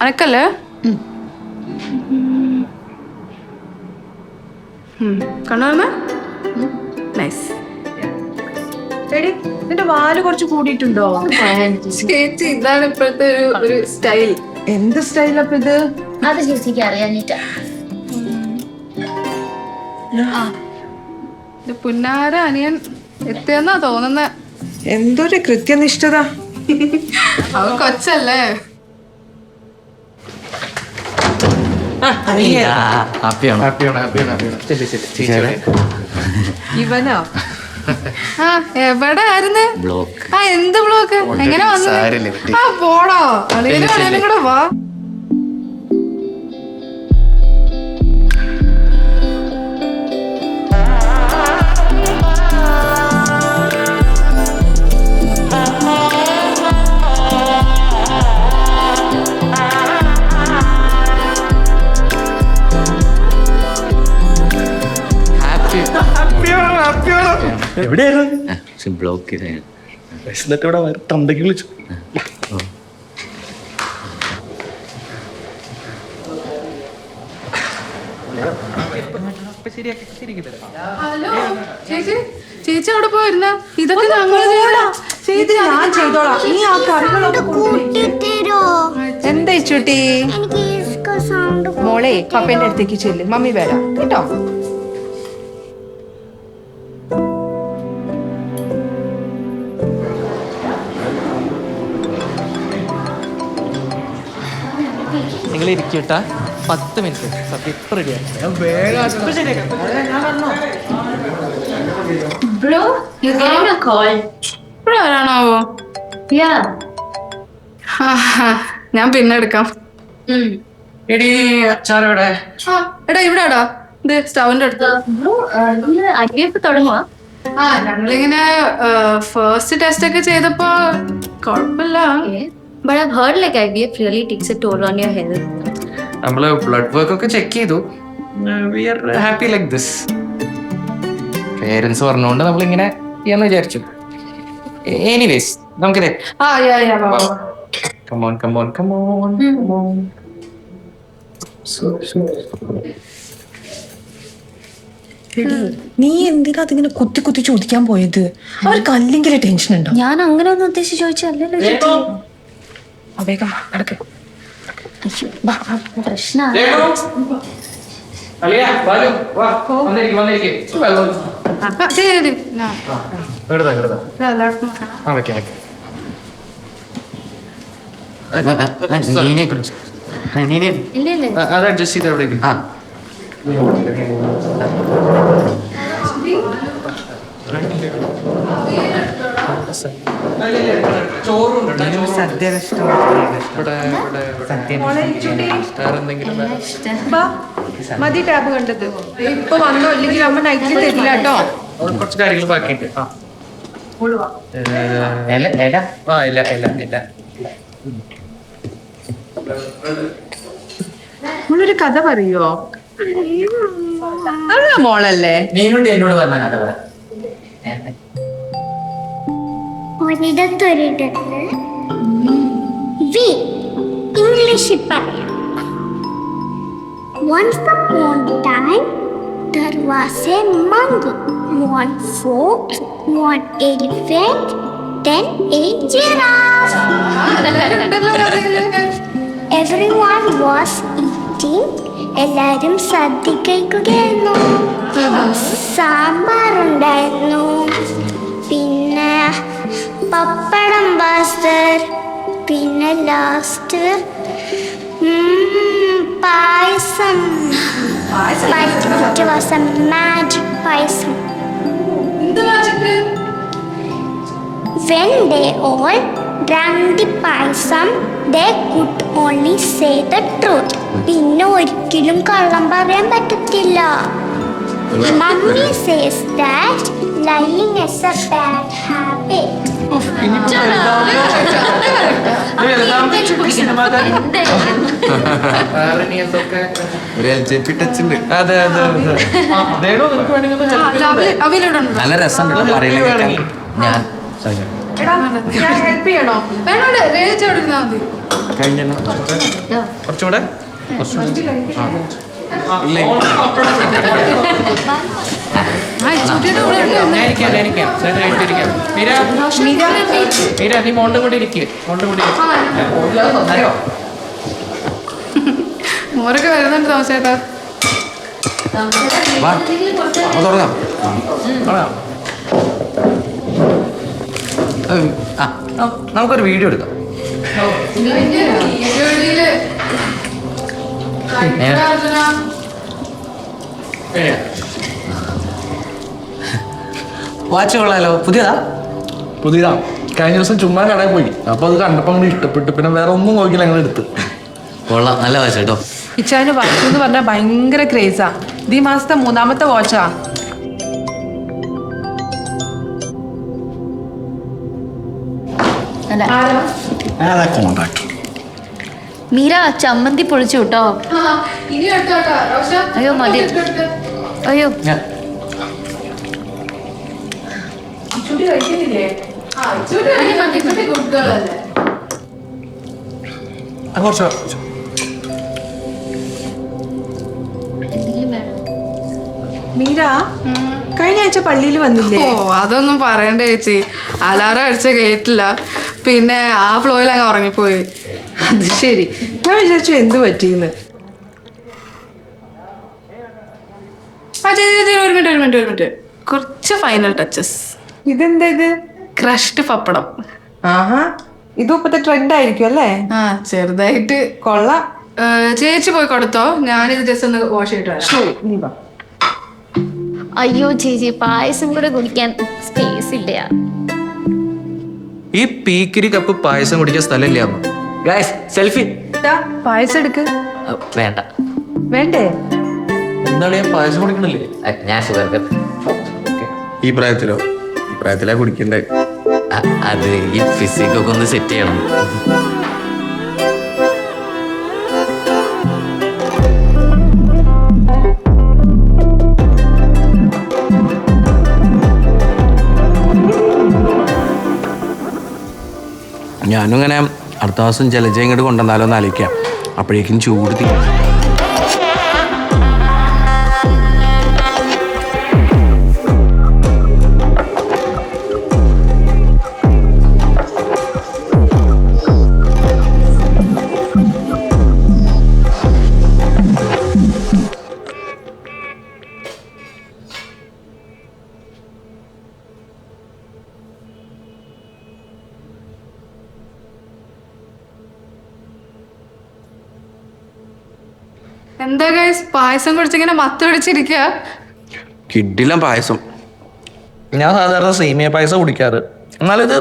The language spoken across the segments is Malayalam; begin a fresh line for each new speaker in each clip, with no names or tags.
അനക്കല്ലേ? കണ്ണു നൈസ്.
എടി നിന്റെ വാല് കുറച്ച് കൂടിയിട്ടുണ്ടോ?
ചേച്ചി ഇതാണ് ഇപ്പോഴത്തെ ഒരു സ്റ്റൈൽ.
എന്ത് സ്റ്റൈൽ അപ്പൊ ഇത്?
അത് ചേച്ചിക്ക് അറിയാനിട്ടാ.
പുന്നാര അനിയൻ എത്തിയെന്നാ തോന്നുന്നേ.
എന്തൊരു കൃത്യനിഷ്ഠത.
അവ കൊച്ചല്ലേ?
ഇവനോ?
ആ എവിടെ ആയിരുന്നു? ആ എന്ത് ബ്ലോക്ക്? എങ്ങനെ വന്നു? ആ പോടോ അളിയനും അളിയനും കൂടെ വാ. ഹലോ ചേച്ചി, ചേച്ചി അവിടെ പോയിരുന്ന ഇതൊക്കെ
ഞാൻ ചെയ്തോളാം. നീ ആ കറികളൊക്കെ എന്താ ചുട്ടി? മോളെ പപ്പേന്റെ അടുത്തേക്ക് ചെല്ല്, മമ്മി വരാം കേട്ടോ.
നിങ്ങൾ ഇരിക്കട്ടാ, 10 മിനിറ്റ് സത്യം ഇപ്പൊ റെഡിയാണ്.
Bro, you getting a call?
ഇപ്പോഴാണാവോ?
Yeah.
ഞാൻ പിന്നെ എടുക്കാം.
എടീ അച്ചാറോടെ
ആ എടാ ഇവിടാടാ, ഇത് സ്റ്റൗവിന്റെ അടുത്ത്.
Bro, നിങ്ങൾ IVF തുടങ്ങുവാ?
ആ ഞങ്ങളിങ്ങനെ ഫസ്റ്റ് ടെസ്റ്റ് ഒക്കെ ചെയ്തപ്പോ കുഴപ്പമില്ല.
Okay. But I've heard like IVF really takes a toll on your health.
നമ്മള് ബ്ലഡ് വർക്ക് ഒക്കെ ചെക്ക് ചെയ്തു. We are happy like this. Parents പറഞ്ഞുകൊണ്ട് നമ്മളിങ്ങനെ ചെയ്യാന്ന് വിചാരിച്ചു. എനിവേസ് നമുക്കിതേ
ആ യാ യാ വാ.
Come on come on come on come on.
നീ എന്തിനാ അതിങ്ങനെ കുത്തി കുത്തി ചോദിക്കാൻ പോയത്? അവർക്ക് അല്ലെങ്കിൽ ടെൻഷൻ ഉണ്ടോ?
ഞാൻ അങ്ങനെ ഒന്നും ഉദ്ദേശിച്ച് ചോദിച്ചല്ലോ ചേച്ചി.
വേഗം നടക്ക്.
പ്രശ്നമാണ്.
ശരി ശരി.
ഇല്ല ഇല്ല.
അത് അഡ്ജസ്റ്റ് ചെയ്ത് എവിടേക്ക്
സദ്യ മതി ടാബ് കണ്ടത്. ഇപ്പൊ വന്നോ ഇല്ലെങ്കിൽ അമ്മ നൈറ്റിൽ തരില്ല കേട്ടോ.
കുറച്ച് കാര്യങ്ങൾ ബാക്കിയുണ്ട്.
നമ്മളൊരു കഥ പറയോ? മോളല്ലേ?
എന്നോട് പറഞ്ഞ കഥ പറ.
ഒരിടത്തൊരിടത്ത് ഇംഗ്ലീഷിൽ പറയാം. Once upon a time, there was a monkey, one fox, one elephant, then a giraffe. Everyone was eating. എല്ലാരും സദ്യ കഴിക്കുകയായിരുന്നു. സാമ്പാറുണ്ടായിരുന്നു, പിന്നെ പപ്പടം പാസ്തർ, പിന്നെ last payasam. It was a magic payasam. When they all drank the payasam, they could only say the truth. പിന്നെ ഒരിക്കലും കള്ളം പറയാൻ പറ്റത്തില്ല. Mummy says that lying is a bad habit.
അതെ അതെ
അവിലുണ്ടോ?
നല്ല രസം ഞാൻ
എടാ ഞാൻ ഹെൽപ്പ് ചെയ്യണോ?
വേണോണ്ട് രേച്ചോടെ ഇരുന്നാ മതി.
കഴിഞ്ഞല്ലോ കുറച്ചുകൂടെ
ആ ചുട്ടിയുടെ കൂടെ
നീ മോണ്ടും കൂടെ ഇരിക്കുക.
മോരൊക്കെ വരുന്നുണ്ട് താമസേട്ടാ.
നമുക്കൊരു വീഡിയോ എടുക്കാം. വാച്ച് കൊള്ളാലോ. പുതിയതാ?
പുതിയതാ. കഴിഞ്ഞ ദിവസം ചുമ്മാ കടയിൽ പോയി, അപ്പൊ അത് കണ്ടപ്പോ അങ്ങനെ ഇഷ്ടപ്പെട്ടു. പിന്നെ വേറെ ഒന്നും നോക്കിയില്ല, അങ്ങനെ എടുത്ത്.
കൊള്ളാം, നല്ല വാച്ച് കേട്ടോ.
ഇച്ചാന് വാച്ച് എന്ന് പറഞ്ഞാൽ ഭയങ്കര ക്രേസാ. ഇത് ഈ മാസത്തെ 3ാമത്തെ വാച്ചാ.
കോൺട്രാക്ടർ
മീര ചമ്മന്തി പൊളിച്ചു കേട്ടോ.
ഇനി എടുത്തോട്ടാ റോഷ.
അയ്യോ മതി. അയ്യോ
ചുട്ടി കഴിക്കുന്നില്ലേ? ആ ചുട്ടി ഗുഡ് ഗേൾ അല്ലേ?
എന്തെങ്കിലും വേണം.
മീര കഴിഞ്ഞ ആഴ്ച പള്ളിയിൽ വന്നില്ലേ?
ഓ അതൊന്നും പറയണ്ട ചേച്ചി. അലാറം അടിച്ച കേട്ടില്ല, പിന്നെ ആ ഫ്ലോയിൽ അങ്ങ് ഉറങ്ങിപ്പോയി.
അത് ശരി. ഞാൻ വിചാരിച്ചു എന്ത് പറ്റിയെന്ന്.
ആ ചേച്ചി ഒരു മിനിറ്റ് കുറച്ച് ഫൈനൽ ടച്ചസ്.
ഇതെന്താ ഇത്?
ക്രഷ്ഡ് പപ്പടം.
ആഹാ, ഇത് ഇപ്പത്തെ ട്രെൻഡ് ആയിരിക്കും അല്ലേ?
ആ ചെറുതായിട്ട്.
കൊള്ളാം.
ചേച്ചി പോയി കൊടുത്തോ, ഞാനിത് ജസ്റ്റ് ഒന്ന് വാഷ് ചെയ്തിട്ട് വരാം.
ശരി, നീ വാ.
അയ്യോ ചേച്ചി പായസം കൂടെ കുടിക്കാൻ സ്പേസ് ഇല്ല.
ഈ പീക്കിരി കപ്പ് പായസം കുടിക്കാൻ സ്ഥലമില്ല. Guys selfie.
ഇതാ, പായസം എടുക്ക്.
വേണ്ട.
വേണ്ടേ?
എന്താണ് ഞാൻ പായസം കുടിക്കണില്ലേ?
ഞാൻ ഷുഗർ
ഈ പ്രായത്തിലോ? ഈ പ്രായത്തിലാ കുടിക്കണ്ടേ?
അത് ഈ ഫിസിക്കൊക്കെ ഒന്ന് സെറ്റ് ചെയ്യണം.
ഞാനും ഇങ്ങനെ അടുത്ത മാസം ജലജ ഇങ്ങോട്ട് കൊണ്ടുവന്നാലോ എന്ന് ആലോചിക്കാം. അപ്പോഴേക്കും ചൂട്
എന്താ ഗൈസ് പായസം കുടിച്ചിങ്ങനെ മത്ത് പിടിച്ചിരിക്കുക?
കിഡില പായസം.
ഞാൻ സാധാരണ സേമിയ പായസം കുടിക്കാറ്, എന്നാലിത്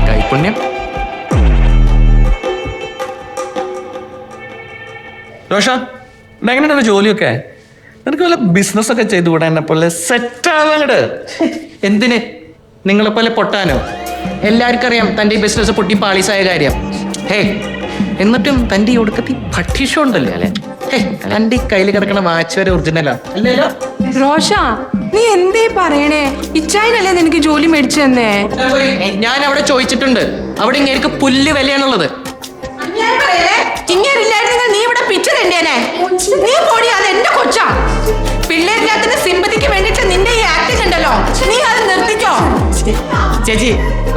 കൈപ്പുണ്യം. രോഷ, എങ്ങനെയാണ് ജോലിയൊക്കെ? നിനക്ക് വല്ല ബിസിനസ് ഒക്കെ ചെയ്തുകൂടെ? എന്നെ പോലെ സെറ്റ് ആവാങ്ങട്. എന്തിന്? നിങ്ങളെ പോലെ പൊട്ടാനോ? എല്ലാവർക്കും അറിയാം തൻ്റെ ഈ ബിസിനസ് പൊട്ടി പാളീസായ കാര്യം. ഹേ, എന്നിട്ടും തൻ്റെ ഈ ഒടുക്കത്തി ഭക്ഷ്യഷം ഉണ്ടല്ലോ അല്ലെ? തൻ്റെ ഈ കയ്യിൽ കിടക്കണ വാച്ച് വരെ ഒറിജിനലാ അല്ലല്ലോ?
റോഷ, നീ എന്തേ പറയണേ? ഇച്ചായനല്ലേ നിനക്ക് ജോലി മേടിച്ചു തന്നേ?
ഞാൻ അവിടെ ചോദിച്ചിട്ടുണ്ട്, അവിടെ ഇങ്ങനെ പുല്ല് വിലയാണുള്ളത്.
ഇങ്ങനെയില്ലായിരുന്നെങ്കിൽ നീ ഇവിടെ പിക്ചർ തന്നെയാണേ. നീ പോടി, അത് എന്റെ കൊച്ചാ. പിള്ളേരില്ലാത്ത സിമ്പതിക്ക് വേണ്ടിട്ട് നിന്റെ ഈ ആക്ടിങ് ഉണ്ടല്ലോ, നീ അത് നിർത്തിക്കോ.
ചേച്ചി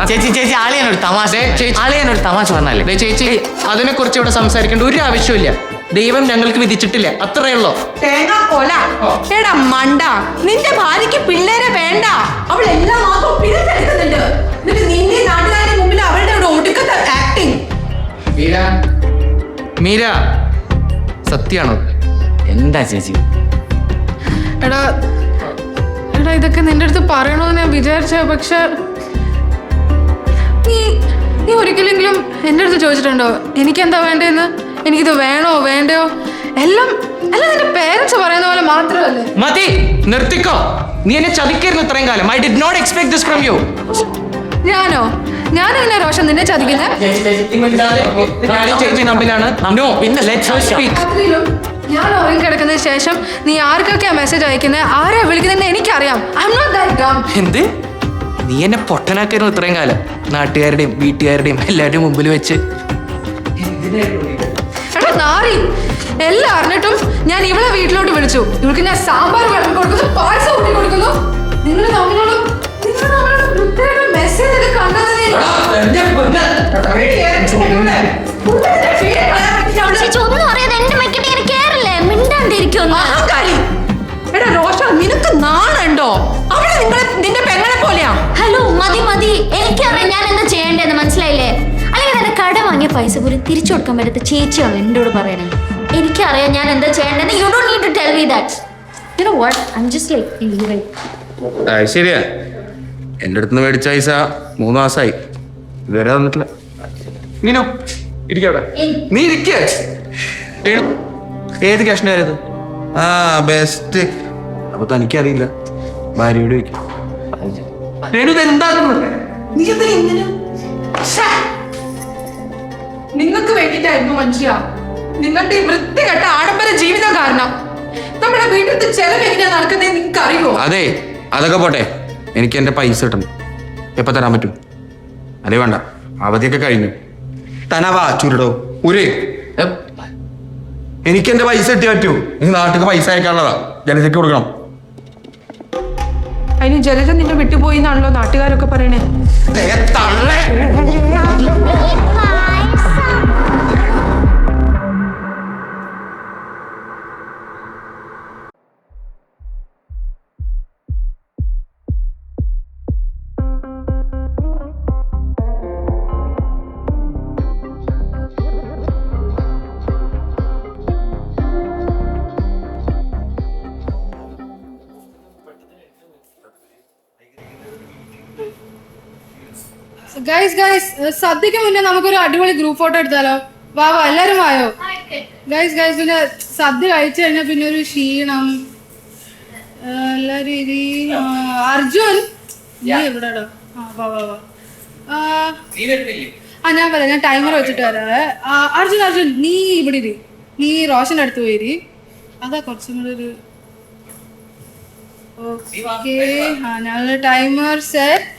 ചേച്ചി ചേച്ചി ആളിയാനൊരു തമാശ പറഞ്ഞല്ലേ
ചേച്ചി, അതിനെ കുറിച്ച് ഇവിടെ സംസാരിക്കേണ്ട ഒരു ആവശ്യമില്ല. ദൈവം ഞങ്ങൾക്ക് വിധിച്ചിട്ടില്ല, അത്രേ ഉള്ളൂ.
തേങ്ങ കൊല. എടാ മണ്ട, നിന്റെ ഭാര്യയ്ക്ക് പിള്ളേരെ വേണ്ട. അവൾ എല്ലാ മാസവും പിരിച്ചെടുക്കുന്നുണ്ട്. എന്നിട്ട് നിന്റെ നാട്ടുകാരുടെ മുമ്പിൽ അവളുടെ ഒരു ഒടുക്കത്തെ ആക്ടിങ്.
മീര, സത്യാണോ?
എന്താ ചേച്ചി?
എടാ ഇതൊക്കെ നിന്റെ അടുത്ത് പറയണമെന്ന് ഞാൻ വിചാരിച്ച, പക്ഷെ നീ ഒരിക്കലെങ്കിലും എൻ്റെ അടുത്ത് ചോദിച്ചിട്ടുണ്ടോ എനിക്കെന്താ വേണ്ടതെന്ന്? എനിക്കിത് വേണോ വേണ്ടയോ? എല്ലാം നിന്റെ പേരൻസ് പറയുന്ന പോലെ മാത്രമല്ലേ?
മതി, നിർത്തിക്കോ. നീ എന്നെ ചതിക്കായിരുന്നു ഇത്രയും കാലം. I did not expect this from you.
ഞാനെങ്ങനെ രോഷൻ നിന്നെ ചതിക്കുന്നത്?
ചേച്ചി തമ്മിലാണ്. No, let's speak.
ഞാൻ ഉറങ്ങി കിടക്കുന്നതിന് ശേഷം നീ ആർക്കൊക്കെയാ മെസ്സേജ് അയക്കുന്നത്, ആരാ വിളിക്കുന്നത് എനിക്കറിയാം. I am not that dumb.
എന്ത്? നീ എന്നെ പൊട്ടനാക്കായിരുന്നു ഇത്രയും കാലം, നാട്ടുകാരുടെയും വീട്ടുകാരുടെയും എല്ലാവരുടെയും മുമ്പിൽ വെച്ച്.
എടാ നാറി, എല്ലാം അറിഞ്ഞിട്ടും ഞാൻ ഇവളെ വീട്ടിലോട്ട് വിളിച്ചു. ഇവൾക്ക് ഞാൻ സാമ്പാർ വിളമ്പി കൊടുക്കുന്നു, പായസം കൂട്ടി കൊടുക്കുന്നു. നിങ്ങൾ തമ്മിലുള്ള മെസ്സേജ് ഒക്കെ കണ്ടതിന്
ചേച്ചി ഒന്നും അറിയാതെ എന്റെ മെക്കിട്ട് ഇങ്ങനെ കേറില്ലേ, മിണ്ടാണ്ടിരിക്കുന്നു.
അഹങ്കാരി. എടാ റോഷ, നിനക്ക് നാണുണ്ടോ? അവള് നിന്റെ പെങ്ങളെ പോലെയാ.
ഹലോ, മതി മതി. എനിക്കറിയാം ഞാൻ എന്താ ചെയ്യേണ്ടതെന്ന്, മനസ്സിലായില്ലേ? അല്ലെങ്കിൽ എന്റെ കട വാങ്ങിയ പൈസ പോലും തിരിച്ചു കൊടുക്കാൻ പറ്റാത്ത ചേച്ചിയാണ് എന്നോട് പറയണേ. എനിക്കറിയാം ഞാൻ എന്താ ചെയ്യേണ്ടതെന്ന്. You don't need to tell me that. You know what, I am just like leaving.
ശരിയാ, എൻ്റെ അടുത്ത് നിന്ന് മേടിച്ച പൈസ 3 മാസമായി, ഇതുവരെ തന്നിട്ടില്ല. നീനോ ഇരിക്കവിടെ, നീ ഇരിക്കേ. ഏത് കാശ്മീരായത്?
ആ ബെസ്റ്റ്.
അപ്പൊ തനിക്കറിയില്ല, ഭാര്യയോട് ചോദിക്കും. രേണു ഇതെന്താകുന്നു?
നീ എന്താ ഇങ്ങനെ? ശ്ശേ. നിങ്ങൾക്ക് വേണ്ടിയിട്ടായിരുന്നു മനുഷ്യ നിങ്ങളുടെ ഈ വൃത്തികെട്ട ആഡംബര ജീവിതം കാരണം. നമ്മുടെ വീട്ടിലത്തെ ചെലവ് എങ്ങനെയാ നടക്കുന്നത് നിങ്ങൾക്ക് അറിയോ?
അതെ, അതൊക്കെ പോട്ടെ, എനിക്ക് എൻ്റെ പൈസ കിട്ടണം. എപ്പോ തരാൻ പറ്റും? അതെ വേണ്ട, അവധിയൊക്കെ കഴിഞ്ഞു. തനവാ ചുരുടോ ഉരേ. എനിക്ക് എൻ്റെ പൈസ കിട്ടിയേ പറ്റൂ. നീ നാട്ടിൽ പൈസ അയക്കാനുള്ളതാ, ജലജയ്ക്ക് കൊടുക്കണം.
അതിന് ജലജ നിന്നെ വിട്ടുപോയി എന്നാണല്ലോ നാട്ടുകാരൊക്കെ പറയണേ.
ഗൈസ് സദ്യക്ക് മുന്നേ നമുക്കൊരു അടിപൊളി ഗ്രൂപ്പ് ഫോട്ടോ എടുത്താലോ? വാ എല്ലാരും വായോ. ഗൈസ് പിന്നെ സദ്യ കഴിച്ചു കഴിഞ്ഞാൽ പിന്നെ ഒരു ക്ഷീണം. എല്ലാരും ഇരി. അർജുൻ നീ എവിടെടാ? വാ ഞാൻ പറയാം, ഞാൻ ടൈമർ വെച്ചിട്ട് വരാവേ. അർജുൻ നീ ഇവിടെ ഇരി. നീ റോഷന്റെ അടുത്ത് പോയിരി. അതാ കുറച്ചും കൂടെ ഒരു ഓക്കെ. ഞാനൊരു ടൈമർ സെറ്റ്.